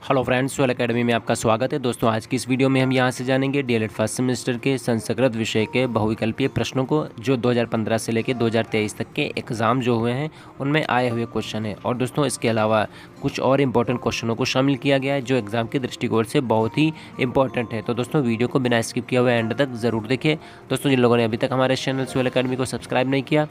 Hello friends, soil academy में आपका स्वागत है। दोस्तों, आज की इस वीडियो में हम यहां से जानेंगे डीएलएड फर्स्ट सेमेस्टर के संस्कृत विषय के बहुविकल्पीय प्रश्नों को, जो 2015 से लेकर 2023 तक के एग्ज़ाम जो हुए हैं उनमें आए हुए क्वेश्चन हैं। और दोस्तों, इसके अलावा कुछ और इम्पोर्टेंट क्वेश्चनों को शामिल किया गया है जो एग्ज़ाम के दृष्टिकोण से बहुत ही इंपॉर्टेंट है। तो दोस्तों, वीडियो को बिना स्किप किए हुए एंड तक ज़रूर देखिए। दोस्तों, जिन लोगों ने अभी तक हमारे चैनल सोयल एकेडमी को सब्सक्राइब नहीं किया,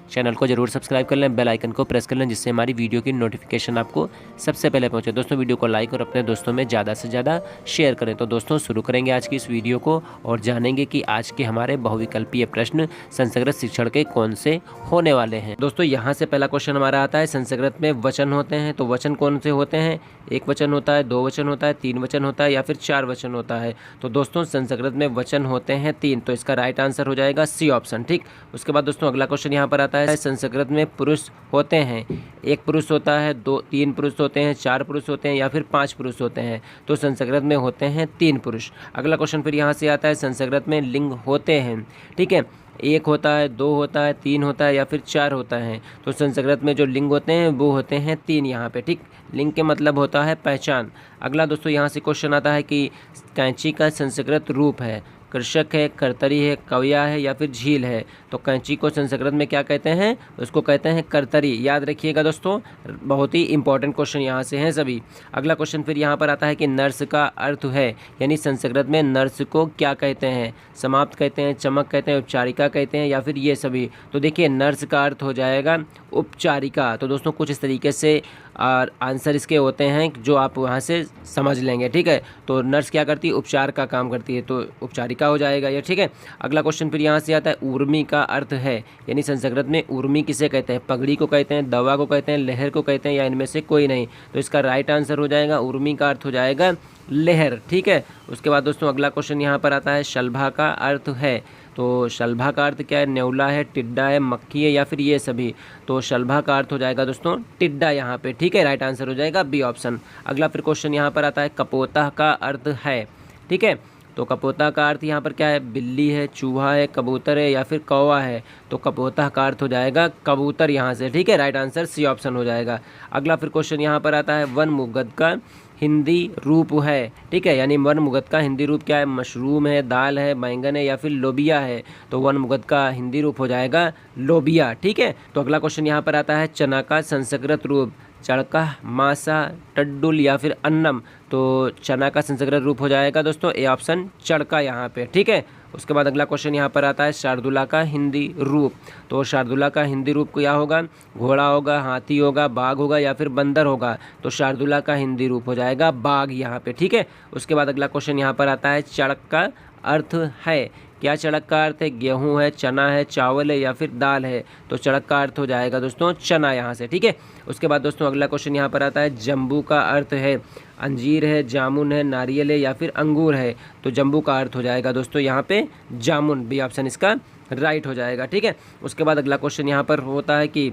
चैनल को जरूर सब्सक्राइब कर लें, बेल आइकन को प्रेस कर लें, जिससे हमारी वीडियो की नोटिफिकेशन आपको सबसे पहले पहुंचे। दोस्तों, वीडियो को लाइक और अपने दोस्तों में ज़्यादा से ज़्यादा शेयर करें। तो दोस्तों, शुरू करेंगे आज की इस वीडियो को और जानेंगे कि आज के हमारे बहुविकल्पीय प्रश्न संस्कृत शिक्षण के कौन से होने वाले हैं। दोस्तों, यहाँ से पहला क्वेश्चन हमारा आता है, संस्कृत में वचन होते हैं, तो वचन कौन से होते हैं? एक वचन होता है, दो वचन होता है, तीन वचन होता है या फिर चार वचन होता है? तो दोस्तों, संस्कृत में वचन होते हैं तीन, तो इसका राइट आंसर हो जाएगा सी ऑप्शन। ठीक, उसके बाद दोस्तों अगला क्वेश्चन यहाँ पर आता है, संस्कृत में पुरुष होते हैं, एक पुरुष होता है, दो तीन पुरुष होते हैं, चार पुरुष होते हैं या फिर पांच पुरुष होते हैं? तो संस्कृत में होते हैं तीन पुरुष। अगला क्वेश्चन फिर यहाँ से आता है, संस्कृत में लिंग होते हैं, ठीक है, एक होता है, दो होता है, तीन होता है या फिर चार होता है? तो संस्कृत में जो लिंग होते हैं वो होते हैं तीन यहाँ पे। ठीक, लिंग के मतलब होता है पहचान। अगला दोस्तों यहाँ से क्वेश्चन आता है कि कैंची का संस्कृत रूप है, कृषक है, कर्तरी है, कविया है या फिर झील है? तो कैंची को संस्कृत में क्या कहते हैं? उसको कहते हैं कर्तरी। याद रखिएगा दोस्तों, बहुत ही इंपॉर्टेंट क्वेश्चन यहाँ से हैं सभी। अगला क्वेश्चन फिर यहाँ पर आता है कि नर्स का अर्थ है, यानी संस्कृत में नर्स को क्या कहते हैं? समाप्त कहते हैं, चमक कहते हैं, उपचारिका कहते हैं या फिर ये सभी? तो देखिए, नर्स का अर्थ हो जाएगा उपचारिका। तो दोस्तों, कुछ इस तरीके से आंसर इसके होते हैं जो आप वहाँ से समझ लेंगे। ठीक है, तो नर्स क्या करती है? उपचार का काम करती है, तो उपचारिका हो जाएगा ये। ठीक है, अगला क्वेश्चन फिर यहाँ से आता है, ऊर्मी का अर्थ है, यानी संस्कृत में ऊर्मी किसे कहते हैं? पगड़ी को कहते हैं, दवा को कहते हैं, लहर को कहते हैं या इनमें से कोई नहीं? तो इसका राइट आंसर हो जाएगा, ऊर्मी का अर्थ हो जाएगा लहर। ठीक है, उसके बाद दोस्तों अगला क्वेश्चन यहाँ पर आता है, शलभा का अर्थ है, तो शलभा का अर्थ क्या है? न्योला है, टिड्डा है, मक्खी है या फिर ये सभी? तो शलभा का अर्थ हो जाएगा दोस्तों टिड्डा यहाँ पे। ठीक है, राइट आंसर हो जाएगा बी ऑप्शन। अगला फिर क्वेश्चन यहाँ पर आता है, कपोता का अर्थ है, ठीक है, तो कपोता का अर्थ यहाँ पर क्या है? बिल्ली है, चूहा है, कबूतर है या फिर कौवा है? तो कपोता का अर्थ हो जाएगा कबूतर यहाँ से। ठीक है, राइट आंसर सी ऑप्शन हो जाएगा। अगला फिर क्वेश्चन यहाँ पर आता है, वन मुगद का हिंदी रूप है, ठीक है, यानी वन मुगद का हिंदी रूप क्या है? मशरूम है, दाल है, बैंगन है या फिर लोबिया है? तो वन मुगद का हिंदी रूप हो जाएगा लोबिया। ठीक है, तो अगला क्वेश्चन यहाँ पर आता है, चना का संस्कृत रूप, चड़का, मासा, टड्डुल या फिर अन्नम? तो चना का संस्कृत रूप हो जाएगा दोस्तों ए ऑप्शन, चड़का यहाँ पे। ठीक है, उसके बाद अगला क्वेश्चन यहाँ पर आता है, शार्दुला का हिंदी रूप, तो शार्दुला का हिंदी रूप क्या होगा? घोड़ा होगा, हाथी होगा, बाघ होगा या फिर बंदर होगा? तो शार्दुला का हिंदी रूप हो जाएगा बाघ यहाँ पे। ठीक है, उसके बाद अगला क्वेश्चन यहाँ पर आता है, चड़क का अर्थ है, क्या चड़क का अर्थ है? गेहूं है, चना है, चावल है या फिर दाल है? तो चड़क का अर्थ हो जाएगा दोस्तों चना यहाँ से। ठीक है, उसके बाद दोस्तों अगला क्वेश्चन यहाँ पर आता है, जम्बू का अर्थ है, अंजीर है, जामुन है, नारियल है या फिर अंगूर है? तो जम्बू का अर्थ हो जाएगा दोस्तों यहाँ पे जामुन, बी ऑप्शन इसका राइट हो जाएगा। ठीक है, उसके बाद अगला क्वेश्चन यहाँ पर होता है कि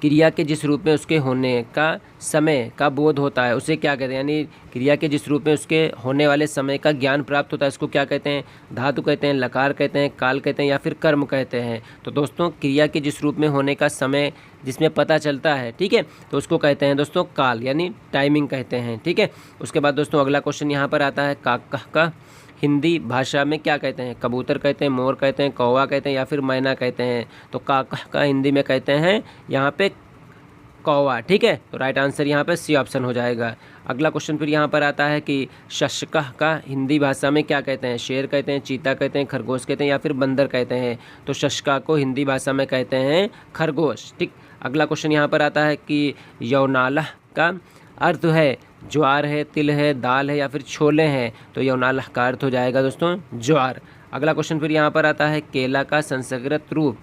क्रिया के जिस रूप में उसके होने का समय का बोध होता है उसे क्या कहते हैं? यानी क्रिया के जिस रूप में उसके होने वाले समय का ज्ञान प्राप्त होता है उसको क्या कहते हैं? धातु कहते हैं, लकार कहते हैं, काल कहते हैं या फिर कर्म कहते हैं? तो दोस्तों, क्रिया के जिस रूप में होने का समय जिसमें पता चलता है, ठीक है, तो उसको कहते हैं दोस्तों काल, यानी टाइमिंग कहते हैं। ठीक है, उसके बाद दोस्तों अगला क्वेश्चन यहाँ पर आता है, काका का हिंदी भाषा में क्या कहते हैं? कबूतर कहते हैं, मोर कहते हैं, कौवा कहते हैं या फिर मैना कहते हैं? तो काका का हिंदी में कहते हैं यहाँ पे कौवा। ठीक है, तो राइट आंसर यहाँ पे सी ऑप्शन हो जाएगा। अगला क्वेश्चन फिर यहाँ पर आता है कि शशका का हिंदी भाषा में क्या कहते हैं? शेर कहते हैं, चीता कहते हैं, खरगोश कहते हैं या फिर बंदर कहते हैं? तो शशका को हिंदी भाषा में कहते हैं खरगोश। ठीक, अगला क्वेश्चन यहाँ पर आता है कि यौनाला का अर्थ है, ज्वार है, तिल है, दाल है या फिर छोले हैं? तो यौनाला का अर्थ हो जाएगा दोस्तों ज्वार। अगला क्वेश्चन फिर यहाँ पर आता है, केला का संस्कृत रूप,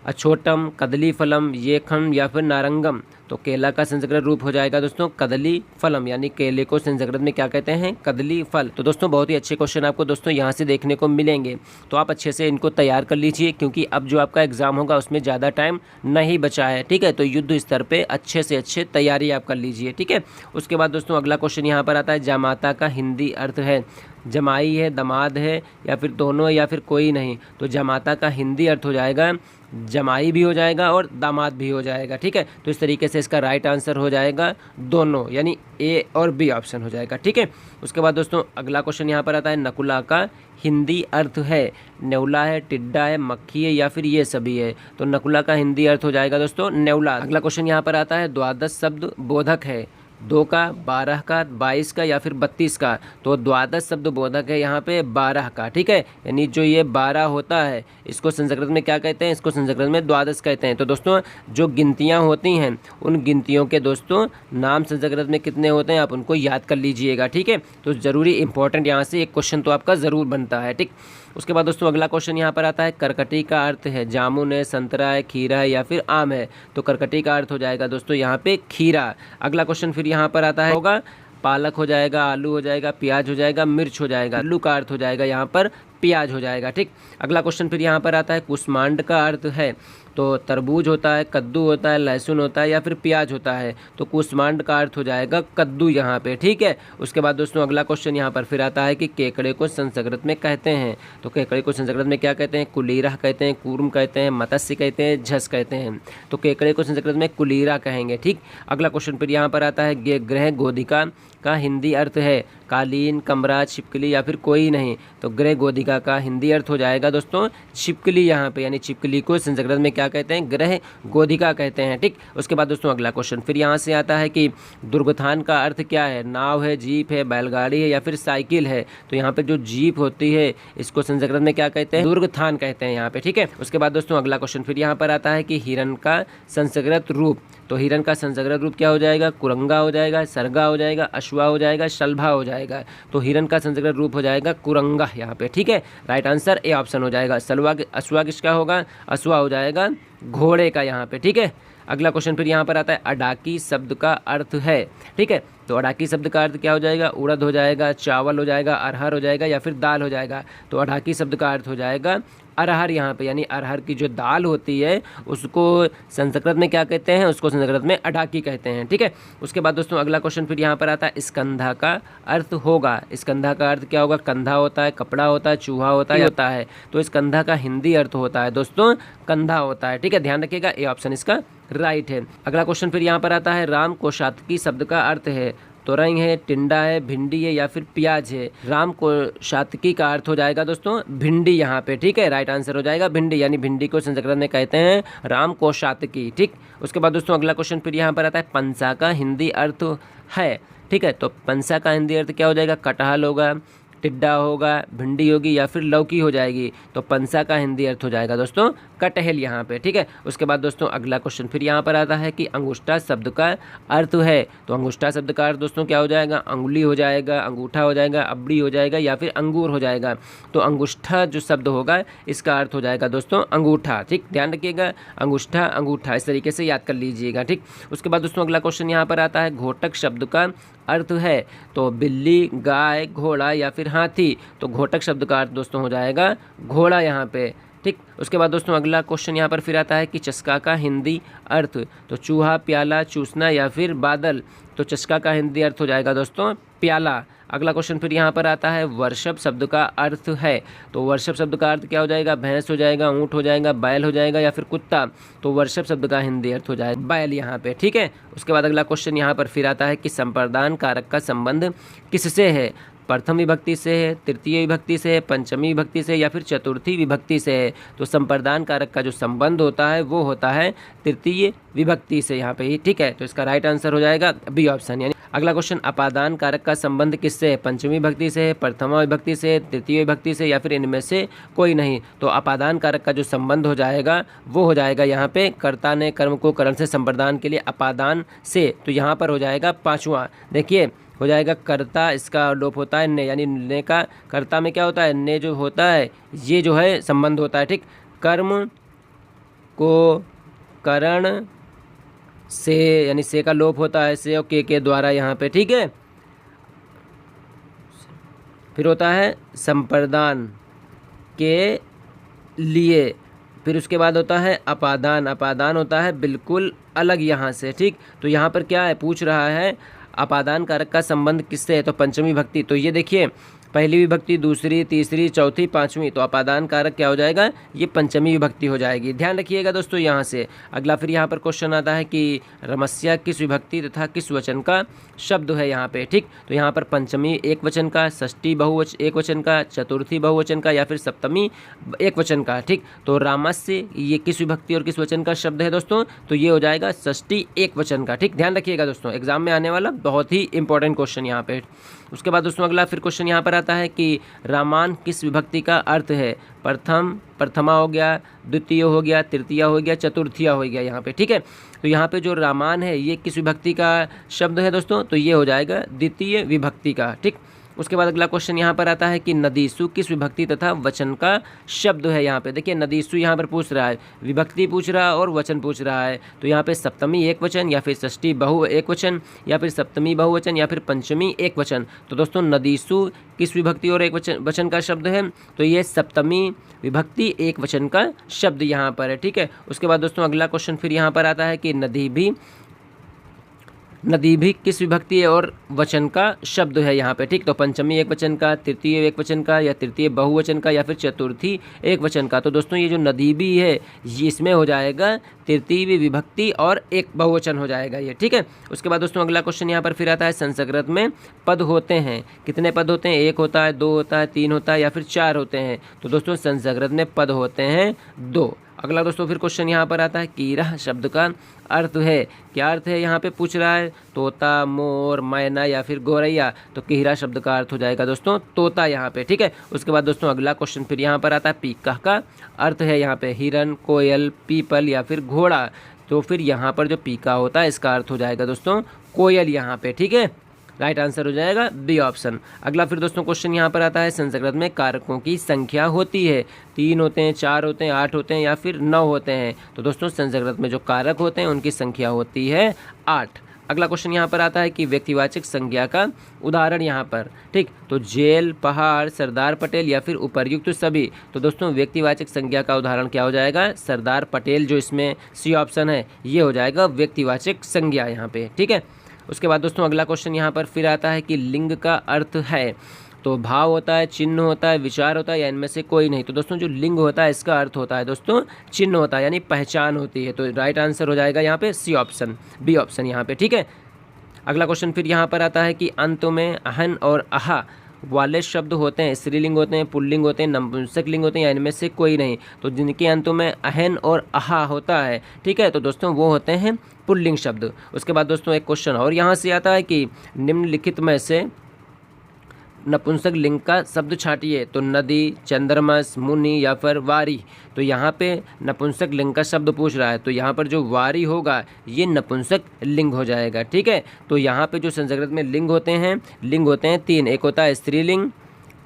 अछोटम, कदली फलम, येखम या फिर नारंगम? तो केला का संस्कृत रूप हो जाएगा दोस्तों कदली फलम, यानी केले को संस्कृत में क्या कहते हैं? कदली फल। तो दोस्तों, बहुत ही अच्छे क्वेश्चन आपको दोस्तों यहाँ से देखने को मिलेंगे, तो आप अच्छे से इनको तैयार कर लीजिए, क्योंकि अब जो आपका एग्जाम होगा उसमें ज़्यादा टाइम नहीं बचा है। ठीक है, तो युद्ध स्तर पर अच्छे से अच्छे तैयारी आप कर लीजिए। ठीक है, उसके बाद दोस्तों अगला क्वेश्चन यहाँ पर आता है, जामाता का हिंदी अर्थ है, जमाई है, दमाद है या फिर दोनों है या फिर कोई नहीं? तो जामाता का हिंदी अर्थ हो जाएगा जमाई भी हो जाएगा और दामाद भी हो जाएगा। ठीक है, तो इस तरीके से इसका राइट आंसर हो जाएगा दोनों, यानी ए और बी ऑप्शन हो जाएगा। ठीक है, उसके बाद दोस्तों अगला क्वेश्चन यहाँ पर आता है, नकुला का हिंदी अर्थ है। नेवला है, टिड्डा है, मक्खी है या फिर ये सभी है। तो नकुला का हिंदी अर्थ हो जाएगा दोस्तों नेवला। अगला क्वेश्चन यहाँ पर आता है, द्वादश शब्द बोधक है। 2 का, 12 का, 22 का या फिर 32 का। तो द्वादश शब्द बोधक है यहाँ पे 12 का। ठीक है, यानी जो ये 12 होता है इसको संस्कृत में क्या कहते हैं, इसको संस्कृत में द्वादश कहते हैं। तो दोस्तों जो गिनतियाँ होती हैं उन गिनतियों के दोस्तों नाम संस्कृत में कितने होते हैं आप उनको याद कर लीजिएगा। ठीक है, तो ज़रूरी इंपॉर्टेंट यहाँ से एक क्वेश्चन तो आपका ज़रूर बनता है। ठीक, उसके बाद दोस्तों अगला क्वेश्चन यहाँ पर आता है, करकटी का अर्थ है जामुन है, संतरा है, खीरा है या फिर आम है। तो करकटी का अर्थ हो जाएगा दोस्तों यहाँ पे खीरा। अगला क्वेश्चन फिर यहाँ पर आता है होगा, पालक हो जाएगा, आलू हो जाएगा, प्याज हो जाएगा, मिर्च हो जाएगा। आलू का अर्थ हो जाएगा यहाँ पर प्याज हो जाएगा। ठीक, अगला क्वेश्चन फिर यहाँ पर आता है, कुष्मांड का अर्थ है। तो तरबूज होता है, कद्दू होता है, लहसुन होता है या फिर प्याज होता है। तो कुष्मांड का अर्थ हो जाएगा कद्दू यहाँ पे। ठीक है, उसके बाद दोस्तों अगला क्वेश्चन यहाँ पर फिर आता है कि केकड़े को संस्कृत में कहते हैं। तो केकड़े को संस्कृत में क्या कहते हैं, कुलीरा कहते हैं, कूर्म कहते हैं, मत्स्य कहते हैं, झस कहते हैं। तो केकड़े को संस्कृत में कुलीरा कहेंगे। ठीक, अगला क्वेश्चन फिर यहाँ पर आता है, गृह गोधिका का हिंदी अर्थ है कालीन, कमरा, छिपकली या फिर कोई नहीं। तो गृह गोधिका का हिंदी अर्थ हो जाएगा दोस्तों छिपकली यहाँ पे, यानी छिपकली को संस्कृत में क्या कहते हैं, गृह गोधिका कहते हैं। ठीक, उसके बाद दोस्तों अगला क्वेश्चन फिर यहाँ से आता है कि दुर्गथान का अर्थ क्या है, नाव है, जीप है, बैलगाड़ी है या फिर साइकिल है। तो यहाँ पे जो जीप होती है इसको संस्कृत में क्या कहते हैं, दुर्गथान कहते हैं यहाँ पे। ठीक है, उसके बाद दोस्तों अगला क्वेश्चन फिर यहाँ पर आता है कि हिरण का संस्कृत रूप। तो हिरण का संस्कृत रूप क्या हो जाएगा, कुरंगा हो जाएगा, सरगा हो जाएगा, अश्वा हो जाएगा, शलभा हो जाएगा। तो हिरण का संस्कृत रूप हो जाएगा कुरंगा यहाँ पे। ठीक है, राइट आंसर ए ऑप्शन हो जाएगा। अश्वा किसका होगा, अश्वा हो जाएगा घोड़े का यहाँ पे। ठीक है, अगला क्वेश्चन फिर यहाँ पर आता है, अडाकी शब्द का अर्थ है। ठीक है, तो अडाकी शब्द का अर्थ क्या हो जाएगा, उड़द हो जाएगा, चावल हो जाएगा, अरहर हो जाएगा या फिर दाल हो जाएगा। तो अडाकी शब्द का अर्थ हो जाएगा अरहर यहाँ पे, यानी अरहर की जो दाल होती है उसको संस्कृत में क्या कहते हैं, उसको संस्कृत में अडाकी कहते हैं। ठीक है, उसके बाद दोस्तों अगला क्वेश्चन फिर यहाँ पर आता है, स्कंधा का अर्थ होगा। स्कंधा का अर्थ क्या होगा, कंधा होता है, कपड़ा होता है, चूहा होता है। तो स्कंधा का हिंदी अर्थ होता है दोस्तों कंधा होता है। ठीक है, ध्यान रखिएगा, ए ऑप्शन इसका राइट है। अगला क्वेश्चन फिर यहाँ पर आता है, राम कोशातकी शब्द का अर्थ है। तोरई है, टिंडा है, भिंडी है या फिर प्याज है। राम कोशातकी का अर्थ हो जाएगा दोस्तों भिंडी यहाँ पे। ठीक है, राइट आंसर हो जाएगा भिंडी, यानी भिंडी को संस्कृत में कहते हैं राम कोशातकी। ठीक, उसके बाद दोस्तों अगला क्वेश्चन फिर यहाँ पर आता है, पंसा का हिंदी अर्थ है। ठीक है, तो पंसा का हिंदी अर्थ क्या हो जाएगा, कटहल होगा, टिड्डा होगा, भिंडी होगी या फिर लौकी हो जाएगी। तो पंसा का हिंदी अर्थ हो जाएगा दोस्तों कटहल यहाँ पे। ठीक है, उसके बाद दोस्तों अगला क्वेश्चन फिर यहाँ पर आता है कि अंगूठा शब्द का अर्थ है। तो अंगूठा शब्द का अर्थ दोस्तों क्या हो जाएगा, अंगुली हो जाएगा, अंगूठा हो जाएगा, अबड़ी हो जाएगा या फिर अंगूर हो जाएगा। तो अंगूठा जो शब्द होगा इसका अर्थ हो जाएगा दोस्तों अंगूठा। ठीक, ध्यान रखिएगा, अंगूठा अंगूठा इस तरीके से याद कर लीजिएगा। ठीक, उसके बाद दोस्तों अगला क्वेश्चन यहाँ पर आता है, घोटक शब्द का अर्थ है। तो बिल्ली, गाय, घोड़ा या फिर हाथी। तो घोटक शब्द का अर्थ दोस्तों हो जाएगा घोड़ा यहाँ पे। ठीक, उसके बाद दोस्तों अगला क्वेश्चन यहाँ पर फिर आता है कि चस्का का हिंदी अर्थ। तो चूहा, प्याला, चूसना या फिर बादल। तो चस्का का हिंदी अर्थ हो जाएगा दोस्तों प्याला। अगला क्वेश्चन फिर यहाँ पर आता है, वर्षभ शब्द का अर्थ है। तो वर्षभ शब्द का अर्थ क्या हो जाएगा, भैंस हो जाएगा, ऊँट हो जाएगा, बैल हो जाएगा या फिर कुत्ता। तो वर्षभ शब्द का हिंदी अर्थ हो जाएगा बैल यहाँ पे। ठीक है, उसके बाद अगला क्वेश्चन यहाँ पर फिर आता है कि संप्रदान कारक का संबंध किससे है। प्रथम विभक्ति से है, तृतीय विभक्ति से है, पंचमी विभक्ति से या फिर चतुर्थी विभक्ति से है। तो संप्रदान कारक का जो संबंध होता है वो होता है तृतीय विभक्ति से यहाँ पे। ठीक है, तो इसका राइट आंसर हो जाएगा बी ऑप्शन। यानी अगला क्वेश्चन, अपादान कारक का संबंध किससे है, पंचमी विभक्ति से है, प्रथमा विभक्ति से, तृतीय विभक्ति से या फिर इनमें से कोई नहीं। तो अपादान कारक का जो संबंध हो जाएगा वो हो जाएगा यहाँ पे, कर्ता ने कर्म को करण से संप्रदान के लिए अपादान से। तो यहाँ पर हो जाएगा पाँचवा, देखिए हो जाएगा कर्ता, इसका लोप होता है ने, यानी ने का कर्ता में क्या होता है, ने जो होता है ये जो है संबंध होता है। ठीक, कर्म को करण से, यानी से का लोप होता है से और के द्वारा यहाँ पे। ठीक है, फिर होता है संप्रदान के लिए, फिर उसके बाद होता है अपादान। अपादान होता है बिल्कुल अलग यहाँ से। ठीक, तो यहाँ पर क्या है, पूछ रहा है अपादान कारक का संबंध किससे है, तो पंचमी विभक्ति। तो ये देखिए पहली विभक्ति, दूसरी, तीसरी, चौथी, पांचवी, तो अपादान कारक क्या हो जाएगा, ये पंचमी विभक्ति हो जाएगी। ध्यान रखिएगा दोस्तों यहाँ से। अगला फिर यहाँ पर क्वेश्चन आता है कि रमस्या किस विभक्ति तथा किस वचन का शब्द है यहाँ पे। ठीक, तो यहाँ पर पंचमी एक वचन का, षष्ठी एक वचन का, चतुर्थी बहुवचन का या फिर सप्तमी एक वचन का। ठीक, तो रामस्य ये किस विभक्ति और किस वचन का शब्द है दोस्तों, तो ये हो जाएगा षष्ठी एक वचन का। ठीक, ध्यान रखिएगा दोस्तों, एग्जाम में आने वाला बहुत ही इंपॉर्टेंट क्वेश्चन यहाँ पे। उसके बाद दोस्तों अगला फिर क्वेश्चन यहाँ पर आता है कि रामान किस विभक्ति का अर्थ है। प्रथमा हो गया, द्वितीय हो गया, तृतीय हो गया, चतुर्थीय हो गया यहाँ पे। ठीक है, तो यहाँ पे जो रामान है ये किस विभक्ति का शब्द है दोस्तों, तो ये हो जाएगा द्वितीय विभक्ति का। ठीक, उसके बाद अगला क्वेश्चन यहाँ पर आता है कि नदीसु किस विभक्ति तथा वचन का शब्द है यहाँ पे। देखिए नदीसु यहाँ पर पूछ रहा है, विभक्ति पूछ रहा है और वचन पूछ रहा है, तो यहाँ पे सप्तमी एक वचन या फिर षष्ठी एक वचन या फिर सप्तमी बहुवचन या फिर पंचमी एक वचन। तो दोस्तों नदीसु किस विभक्ति और एक वचन का शब्द है, तो ये सप्तमी विभक्ति एक वचन का शब्द यहाँ पर है। ठीक है, उसके बाद दोस्तों अगला क्वेश्चन फिर यहाँ पर आता है कि नदी भी किस विभक्ति और वचन का शब्द है यहाँ पे। ठीक, तो पंचमी एक वचन का, तृतीय एक वचन का या तृतीय बहुवचन का या फिर चतुर्थी एक वचन का। तो दोस्तों ये जो नदी भी है ये इसमें हो जाएगा तृतीय विभक्ति और एक बहुवचन हो जाएगा ये। ठीक है, उसके बाद दोस्तों अगला क्वेश्चन यहाँ पर फिर आता है संस्कृत में पद होते हैं, कितने पद होते हैं, एक होता है, दो होता है, तीन होता है या फिर चार होते हैं। तो दोस्तों संस्कृत में पद होते हैं दो। अगला दोस्तों फिर क्वेश्चन यहाँ पर आता है कीरा शब्द का अर्थ है, क्या अर्थ है यहाँ पे पूछ रहा है, तोता, मोर, मैना या फिर गौरैया। तो कीरा शब्द का अर्थ हो जाएगा दोस्तों तोता यहाँ पे। ठीक है, उसके बाद दोस्तों अगला क्वेश्चन फिर यहाँ पर आता है पीका का अर्थ है यहाँ पे हिरन, कोयल, पीपल या फिर घोड़ा। तो फिर यहाँ पर जो पीका होता है इसका अर्थ हो जाएगा दोस्तों कोयल यहाँ पे। ठीक है, राइट आंसर हो जाएगा बी ऑप्शन। अगला फिर दोस्तों क्वेश्चन यहाँ पर आता है संस्कृत में कारकों की संख्या होती है, 3 होते हैं, 4 होते हैं, 8 होते हैं या फिर 9 होते हैं। तो दोस्तों संस्कृत में जो कारक होते हैं उनकी संख्या होती है 8। अगला क्वेश्चन यहाँ पर आता है कि व्यक्तिवाचक संज्ञा का उदाहरण यहाँ पर। ठीक, तो जेल, पहाड़, सरदार पटेल या फिर उपर्युक्त सभी। तो दोस्तों व्यक्तिवाचक संज्ञा का उदाहरण क्या हो जाएगा, सरदार पटेल, जो इसमें सी ऑप्शन है ये हो जाएगा व्यक्तिवाचक संज्ञा यहाँ पे। ठीक है, उसके बाद दोस्तों अगला क्वेश्चन यहाँ पर फिर आता है कि लिंग का अर्थ है, तो भाव होता है, चिन्ह होता है, विचार होता है या इनमें से कोई नहीं। तो दोस्तों जो लिंग होता है इसका अर्थ होता है दोस्तों चिन्ह होता है, यानी पहचान होती है। तो राइट आंसर हो जाएगा यहाँ पे सी ऑप्शन, बी ऑप्शन यहाँ पे। ठीक है, अगला क्वेश्चन फिर यहाँ पर आता है कि अंत में अहन और आहा वाले शब्द होते हैं, स्त्रीलिंग होते हैं, पुल्लिंग होते हैं, नपुंसक लिंग होते हैं या इनमें से कोई नहीं। तो जिनके अंतों में अहन और आहा होता है, ठीक है, तो दोस्तों वो होते हैं पुल्लिंग शब्द। उसके बाद दोस्तों एक क्वेश्चन और यहाँ से आता है कि निम्नलिखित में से नपुंसक लिंग का शब्द छांटिए। तो नदी, चंद्रमस, मुनि या फिर वारी। तो यहाँ पे नपुंसक लिंग का शब्द पूछ रहा है, तो यहाँ पर जो वारी होगा ये नपुंसक लिंग हो जाएगा। ठीक है, तो यहाँ पे जो संस्कृत में लिंग होते हैं 3, एक होता है स्त्रीलिंग,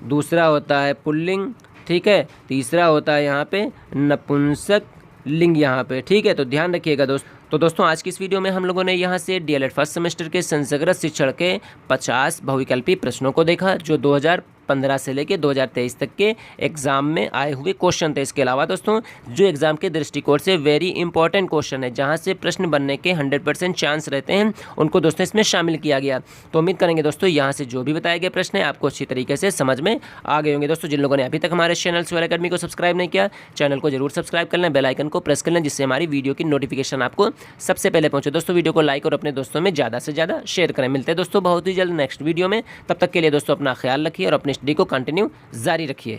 दूसरा होता है पुल्लिंग, ठीक है, तीसरा होता है यहाँ पे नपुंसक लिंग यहाँ पे। ठीक है, तो ध्यान रखिएगा दोस्तों आज की इस वीडियो में हम लोगों ने यहाँ से डीएलएड फर्स्ट सेमेस्टर के संस्कृत शिक्षण के 50 बहुविकल्पी प्रश्नों को देखा, जो 2015 से लेकर 2023 तक के एग्जाम में आए हुए क्वेश्चन थे। इसके अलावा दोस्तों जो एग्जाम के दृष्टिकोण से वेरी इंपॉर्टेंट क्वेश्चन है, जहाँ से प्रश्न बनने के 100% चांस रहते हैं, उनको दोस्तों इसमें शामिल किया गया। तो उम्मीद करेंगे दोस्तों यहाँ से जो भी बताए गए प्रश्न है आपको अच्छी तरीके से समझ में आ गए होंगे। दोस्तों जिन लोगों ने अभी तक हमारे चैनल स्वेर अकेडमी को सब्सक्राइब नहीं किया, चैनल को जरूर सब्सक्राइब कर लें, बेल आइकन को प्रेस कर लें, जिससे हमारी वीडियो की नोटिफिकेशन आपको सबसे पहले पहुंचे। दोस्तों वीडियो को लाइक और अपने दोस्तों में ज़्यादा से ज़्यादा शेयर करें। मिलते हैं दोस्तों बहुत ही जल्द नेक्स्ट वीडियो में, तब तक के लिए दोस्तों अपना ख्याल रखिए और अपनी स्टडी को कंटिन्यू जारी रखिए।